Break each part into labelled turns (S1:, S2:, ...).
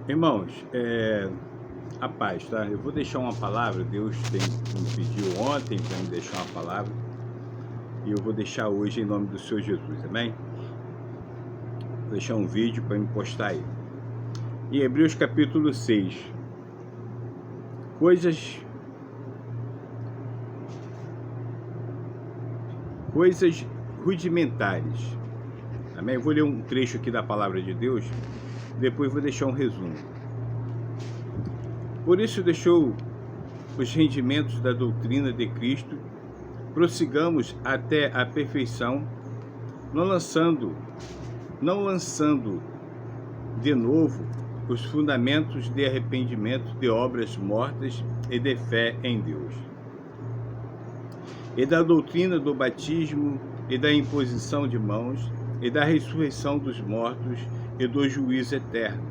S1: Irmãos, a paz, tá? Eu vou deixar uma palavra, me pediu ontem para me deixar uma palavra, e eu vou deixar hoje em nome do Senhor Jesus, amém? Vou deixar um vídeo para me postar aí. Em Hebreus capítulo 6, coisas rudimentares, amém? Eu vou ler um trecho aqui da palavra de Deus, depois vou deixar um resumo. Por isso deixou os rendimentos da doutrina de Cristo, prossigamos até a perfeição, não lançando de novo os fundamentos de arrependimento de obras mortas e de fé em Deus, e da doutrina do batismo e da imposição de mãos, e da ressurreição dos mortos e do juízo eterno.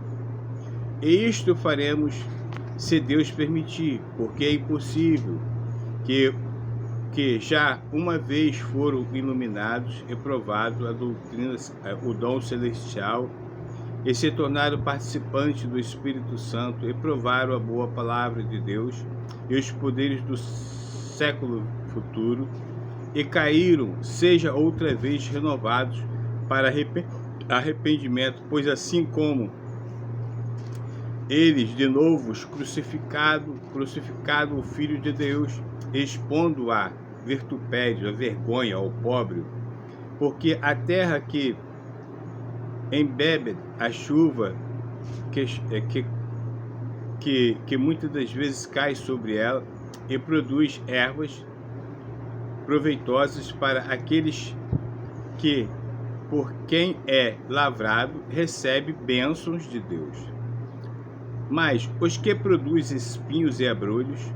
S1: E isto faremos se Deus permitir, porque é impossível que já uma vez foram iluminados e provados a doutrina, o dom celestial, e se tornaram participantes do Espírito Santo, e provaram a boa palavra de Deus e os poderes do século futuro, e caíram, seja outra vez renovados para arrependimento, pois assim como eles de novo crucificado o Filho de Deus, expondo a virtupédio, a vergonha, ao pobre, porque a terra que embebe a chuva que muitas das vezes cai sobre ela e produz ervas proveitosas para aqueles que, por quem é lavrado, recebe bênçãos de Deus. Mas os que produzem espinhos e abrolhos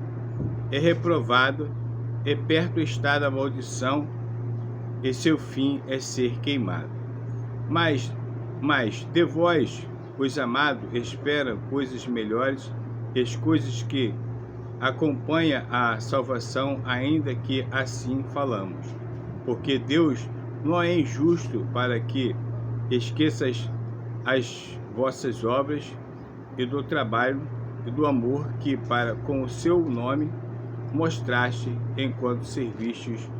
S1: é reprovado, e perto está da maldição, e seu fim é ser queimado. Mas de vós, os amados, esperam coisas melhores, e as coisas que acompanham a salvação, ainda que assim falamos. Porque Deus não é injusto para que esqueça as vossas obras e do trabalho e do amor que para com o seu nome mostraste enquanto servistes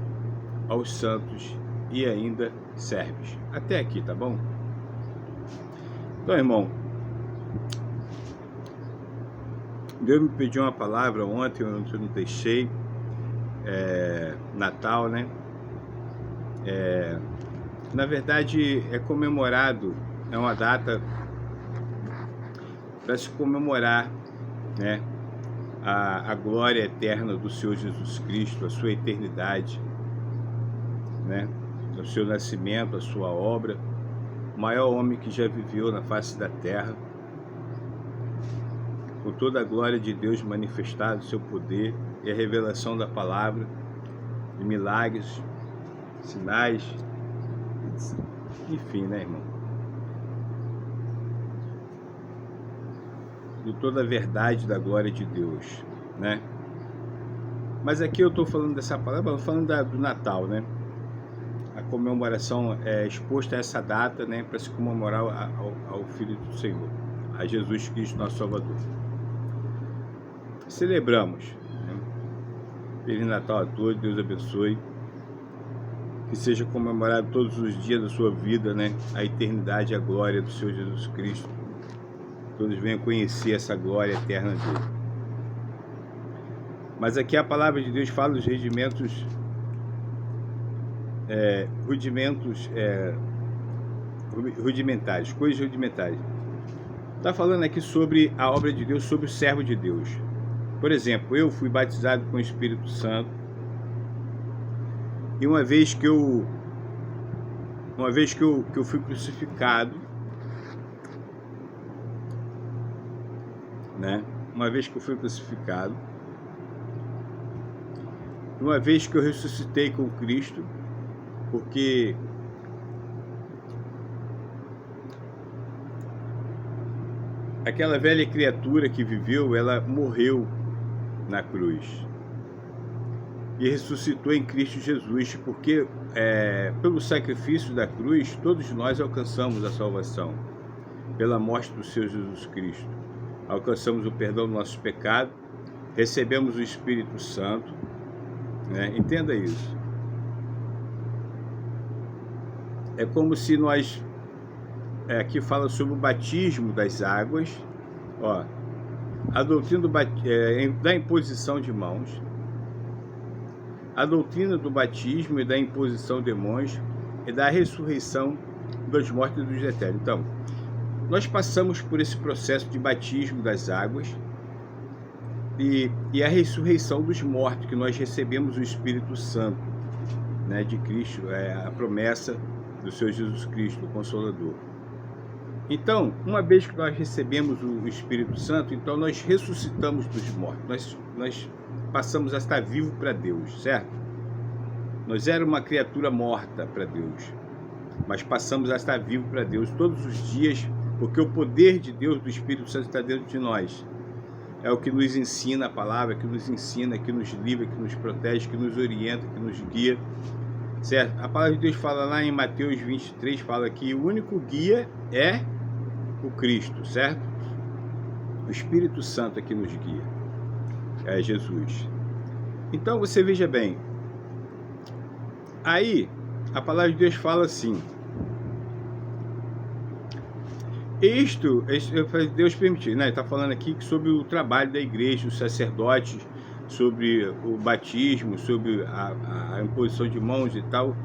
S1: aos santos e ainda serves. Até aqui, tá bom? Então, irmão, Deus me pediu uma palavra ontem, eu não deixei, Natal, né? Na verdade, é comemorado, é uma data para se comemorar, né, a glória eterna do Senhor Jesus Cristo, a sua eternidade, né, o seu nascimento, a sua obra, o maior homem que já viveu na face da terra, com toda a glória de Deus manifestada, o seu poder e a revelação da palavra, de milagres, sinais, enfim, né, irmão? De toda a verdade da glória de Deus, né? Mas aqui eu estou falando dessa palavra, eu falando do Natal, né? A comemoração é exposta a essa data, né? Para se comemorar ao Filho do Senhor, a Jesus Cristo, nosso Salvador. Celebramos, né? Feliz Natal a todos, Deus abençoe. Que seja comemorado todos os dias da sua vida, né? A eternidade e a glória do Senhor Jesus Cristo. Todos venham conhecer essa glória eterna dele. Mas aqui a palavra de Deus fala dos rudimentos rudimentares, coisas rudimentares. Está falando aqui sobre a obra de Deus, sobre o servo de Deus. Por exemplo, eu fui batizado com o Espírito Santo, e uma vez que eu fui crucificado, né? Uma vez que eu fui crucificado, uma vez que eu ressuscitei com Cristo, porque aquela velha criatura que viveu, ela morreu na cruz e ressuscitou em Cristo Jesus, porque pelo sacrifício da cruz, todos nós alcançamos a salvação, pela morte do Senhor Jesus Cristo. alcançamos o perdão dos nossos pecados, recebemos o Espírito Santo, né? Entenda isso. É como se nós... aqui fala sobre o batismo das águas, ó, a doutrina da imposição de mãos, a doutrina do batismo e da imposição de mãos e da ressurreição dos mortos e dos eternos. Então, nós passamos por esse processo de batismo das águas e a ressurreição dos mortos, que nós recebemos o Espírito Santo, né, de Cristo, a promessa do Senhor Jesus Cristo, o Consolador. Então, uma vez que nós recebemos o Espírito Santo, então nós ressuscitamos dos mortos, nós passamos a estar vivo para Deus, certo? Nós éramos uma criatura morta para Deus, mas passamos a estar vivo para Deus todos os dias, porque o poder de Deus, do Espírito Santo, está dentro de nós. É o que nos ensina a palavra, que nos ensina, que nos livra, que nos protege, que nos orienta, que nos guia, certo? A palavra de Deus fala lá em Mateus 23, fala que o único guia é o Cristo, certo? O Espírito Santo aqui nos guia, é Jesus. Então você veja bem, aí a palavra de Deus fala assim: Deus permitiu, né? Está falando aqui sobre o trabalho da igreja, os sacerdotes, sobre o batismo, sobre a imposição de mãos e tal,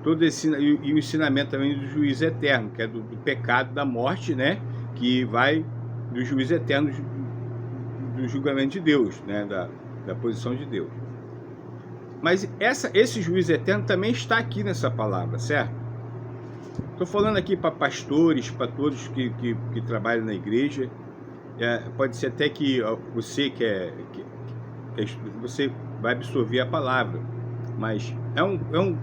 S1: todo esse, e o ensinamento também do juízo eterno, que é do pecado, da morte, né? Que vai do juízo eterno, do julgamento de Deus, né? Da posição de Deus. Mas esse juízo eterno também está aqui nessa palavra, certo? Estou falando aqui para pastores, para todos que trabalham na igreja. Pode ser até que você você vai absorver a palavra, mas é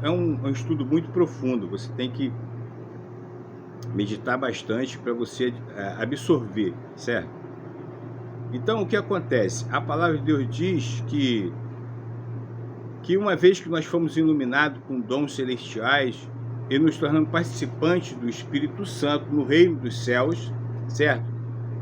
S1: um estudo muito profundo. Você tem que meditar bastante para você absorver, certo? Então, o que acontece? A palavra de Deus diz que uma vez que nós fomos iluminados com dons celestiais e nos tornamos participantes do Espírito Santo no reino dos céus, certo?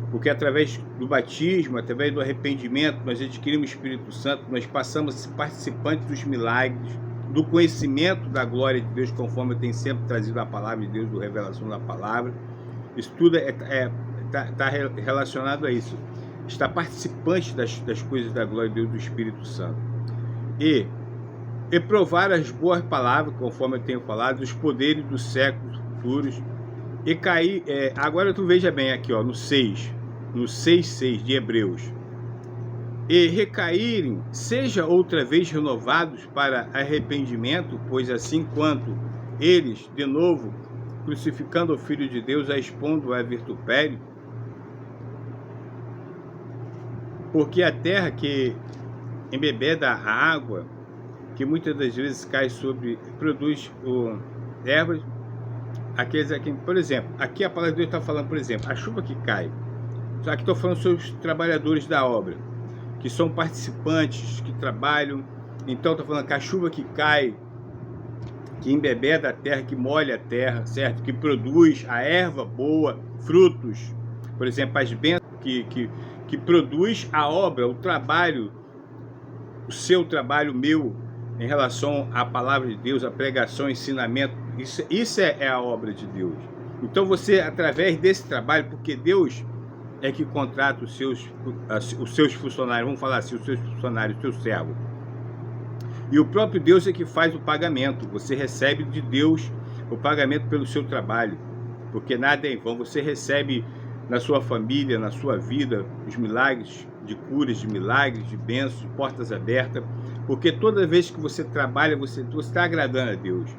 S1: Porque através do batismo, através do arrependimento, nós adquirimos o Espírito Santo, nós passamos a ser participantes dos milagres, do conhecimento da glória de Deus, conforme eu tenho sempre trazido a palavra de Deus, da revelação da palavra. Isso tudo está relacionado a isso. Está participante das coisas da glória de Deus, do Espírito Santo. E provar as boas palavras, conforme eu tenho falado, os poderes dos séculos futuros, e cair, agora tu veja bem aqui, ó, no 6:6 de Hebreus, e recaírem, seja outra vez renovados para arrependimento, pois assim quanto eles, de novo, crucificando o Filho de Deus, a expondo a vitupério, porque a terra que embebeda a água, que muitas das vezes cai sobre, produz ervas, aqueles aqui, por exemplo, aqui a palavra de Deus está falando, por exemplo, a chuva que cai, aqui estou falando sobre os trabalhadores da obra, que são participantes, que trabalham, então estou falando que a chuva que cai, que embebeda a terra, que molha a terra, certo? Que produz a erva boa, frutos, por exemplo, as bênçãos que produz a obra, o trabalho, o seu trabalho, meu, em relação à palavra de Deus, a pregação, ensinamento, isso é a obra de Deus. Então você, através desse trabalho, porque Deus é que contrata os seus funcionários, vamos falar assim, os seus funcionários, os seus servos. E o próprio Deus é que faz o pagamento. Você recebe de Deus o pagamento pelo seu trabalho, porque nada é em vão. Você recebe na sua família, na sua vida, os milagres de curas, de milagres, de bênçãos, de portas abertas, porque toda vez que você trabalha, você está agradando a Deus.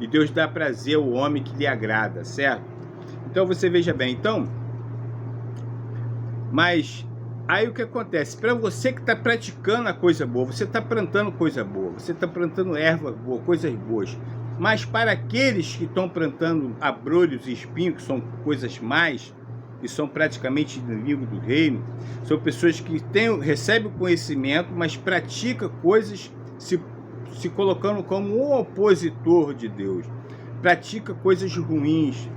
S1: E Deus dá prazer ao homem que lhe agrada, certo? Então você veja bem, mas aí o que acontece? Para você que está praticando a coisa boa, você está plantando coisa boa, você está plantando erva boa, coisas boas. Mas para aqueles que estão plantando abrolhos e espinhos, que são coisas más, que são praticamente inimigos do reino, são pessoas que recebem o conhecimento, mas praticam coisas se colocando como um opositor de Deus. Pratica coisas ruins,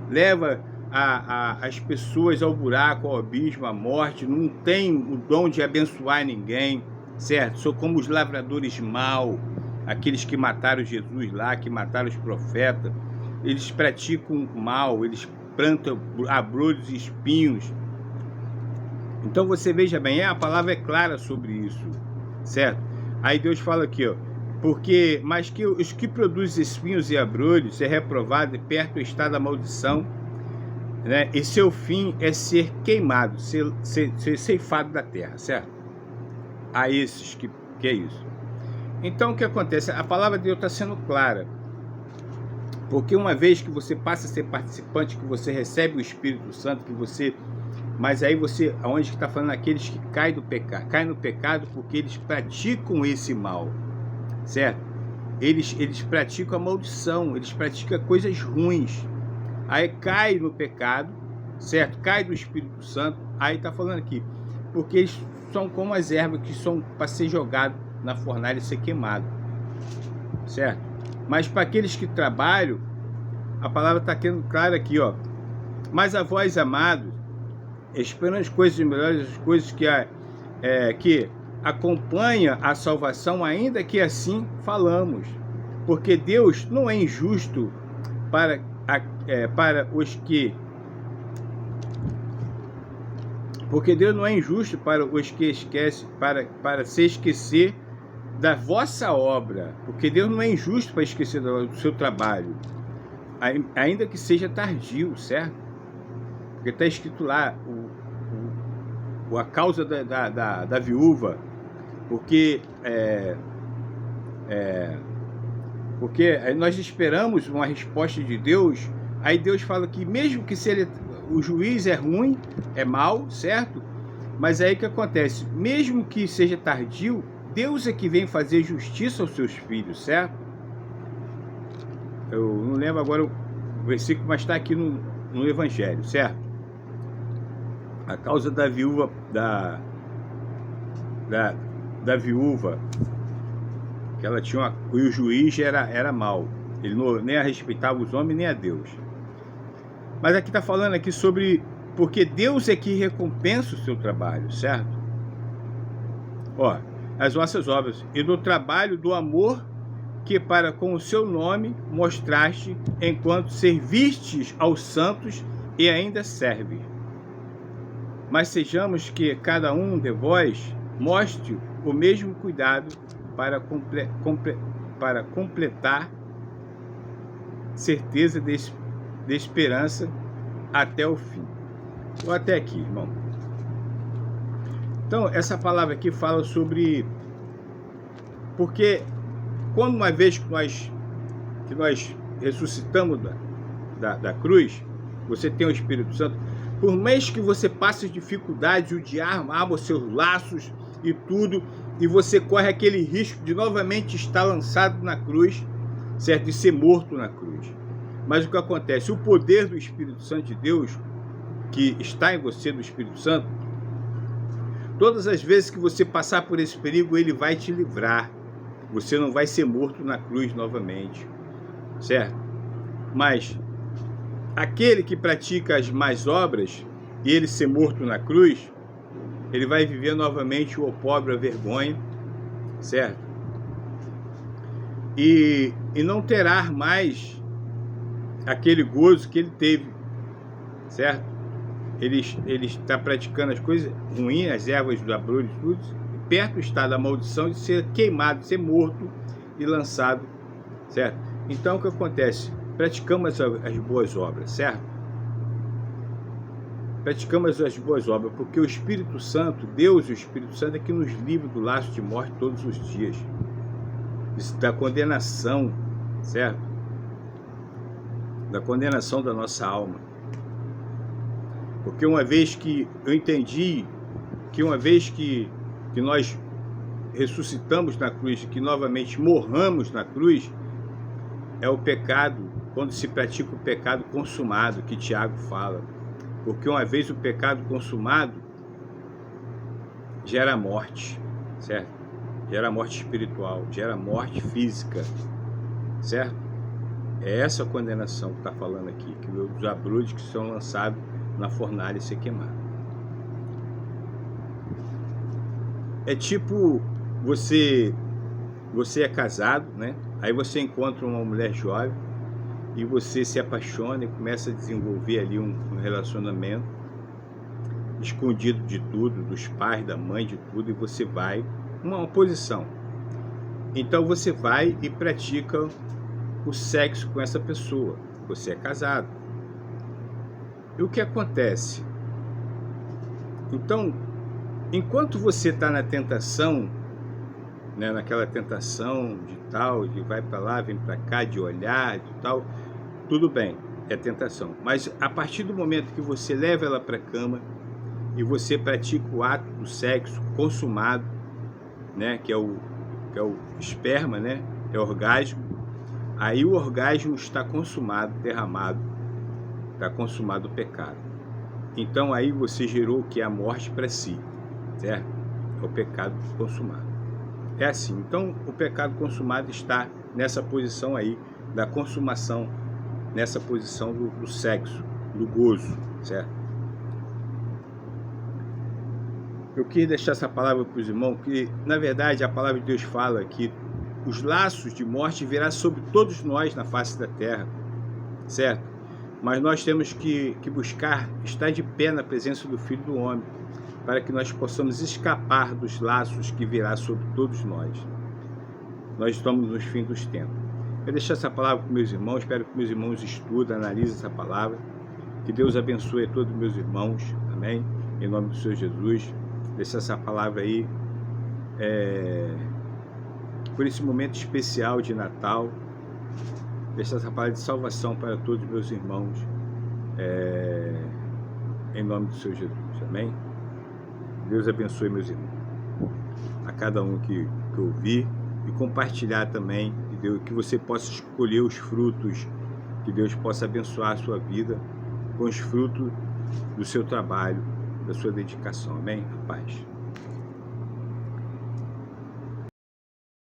S1: leva as pessoas ao buraco, ao abismo, à morte, não tem o dom de abençoar ninguém, certo? São como os lavradores maus, aqueles que mataram Jesus lá, que mataram os profetas. Eles praticam mal, eles plantam abrolhos e espinhos. Então você veja bem, a palavra é clara sobre isso, certo? Aí Deus fala aqui, ó, mas que os que produzem espinhos e abrolhos é reprovado e perto está da maldição, né? E seu fim é ser queimado, ser ceifado da terra, certo? A esses que é isso. Então o que acontece? A palavra de Deus está sendo clara, porque uma vez que você passa a ser participante, que você recebe o Espírito Santo, mas aí você, aonde está falando aqueles que caem no pecado porque eles praticam esse mal, certo? Eles praticam a maldição, eles praticam coisas ruins, aí cai no pecado, certo? Cai do Espírito Santo, aí está falando aqui, porque eles são como as ervas que são para ser jogado na fornalha e ser queimado, certo? Mas para aqueles que trabalham, a palavra está querendo clara aqui, ó. Mas a vós, amados, esperando as coisas melhores, as coisas que acompanha a salvação, ainda que assim falamos, porque Deus não é injusto para os que esquecem, para se esquecer da vossa obra, porque Deus não é injusto para esquecer do seu trabalho, ainda que seja tardio, certo? Porque está escrito lá a causa da viúva, porque nós esperamos uma resposta de Deus. Aí Deus fala que mesmo que o juiz é ruim, é mau, certo? Mas aí o que acontece? Mesmo que seja tardio, Deus é que vem fazer justiça aos seus filhos, certo? Eu não lembro agora o versículo, mas está aqui no Evangelho, certo? A causa da viúva, da viúva, que ela tinha e o juiz era mau. Ele nem a respeitava os homens nem a Deus. Mas aqui está falando aqui sobre porque Deus é que recompensa o seu trabalho, certo? Ó, as vossas obras e do trabalho do amor que para com o seu nome mostraste enquanto servistes aos santos e ainda serve. Mas sejamos que cada um de vós mostre o mesmo cuidado para completar certeza de esperança até o fim. Ou até aqui, irmão. Então, essa palavra aqui fala sobre... Porque quando uma vez que nós ressuscitamos da cruz, você tem o Espírito Santo, por mais que você passe dificuldades, o diabo abra os seus laços e tudo, e você corre aquele risco de novamente estar lançado na cruz, certo? De ser morto na cruz. Mas o que acontece? O poder do Espírito Santo de Deus, que está em você, do Espírito Santo, todas as vezes que você passar por esse perigo, ele vai te livrar. Você não vai ser morto na cruz novamente, certo? Mas aquele que pratica as más obras e ele ser morto na cruz, ele vai viver novamente o opróbrio, a vergonha, certo? E não terá mais aquele gozo que ele teve, certo? Ele está praticando as coisas ruins, as ervas do abrolho e tudo, e perto está da maldição de ser queimado, de ser morto e lançado, certo? Então o que acontece? Praticamos as boas obras, certo? Praticamos as boas obras, porque o Espírito Santo, Deus e o Espírito Santo é que nos livra do laço de morte todos os dias, da condenação, certo? Da condenação da nossa alma. Porque uma vez que eu entendi que uma vez que nós ressuscitamos na cruz, que novamente morramos na cruz, é o pecado, quando se pratica o pecado consumado, que Tiago fala. Porque uma vez o pecado consumado gera morte, certo? Gera morte espiritual, gera morte física, certo? É essa condenação que está falando aqui, que os abrolhos que são lançados na fornalha e ser queimados. É tipo, você é casado, né? Aí você encontra uma mulher jovem e você se apaixona e começa a desenvolver ali um relacionamento escondido de tudo, dos pais, da mãe, de tudo, e você vai, uma posição. Então você vai e pratica o sexo com essa pessoa. Você é casado. E o que acontece? Então, enquanto você está na tentação, né, naquela tentação de tal, de vai para lá, vem para cá, de olhar, de tal, tudo bem, é tentação. Mas a partir do momento que você leva ela para a cama e você pratica o ato do sexo consumado, né, que é o esperma, né, é o orgasmo, aí o orgasmo está consumado, derramado, está consumado o pecado. Então aí você gerou o que é a morte para si, certo? É o pecado consumado. É assim, então o pecado consumado está nessa posição aí da consumação, nessa posição do sexo, do gozo, certo? Eu queria deixar essa palavra para os irmãos, que na verdade a palavra de Deus fala que os laços de morte virão sobre todos nós na face da terra, certo? Mas nós temos que buscar estar de pé na presença do Filho do Homem, para que nós possamos escapar dos laços que virá sobre todos nós. Nós estamos nos fins dos tempos. Eu deixo essa palavra para meus irmãos, espero que meus irmãos estudem, analisem essa palavra. Que Deus abençoe a todos meus irmãos, amém? Em nome do Senhor Jesus. Deixa essa palavra aí, por esse momento especial de Natal. Deixa essa palavra de salvação para todos meus irmãos, em nome do Senhor Jesus, amém? Deus abençoe meus irmãos, a cada um que ouvir, e compartilhar também, que você possa escolher os frutos, que Deus possa abençoar a sua vida com os frutos do seu trabalho, da sua dedicação, amém? A paz.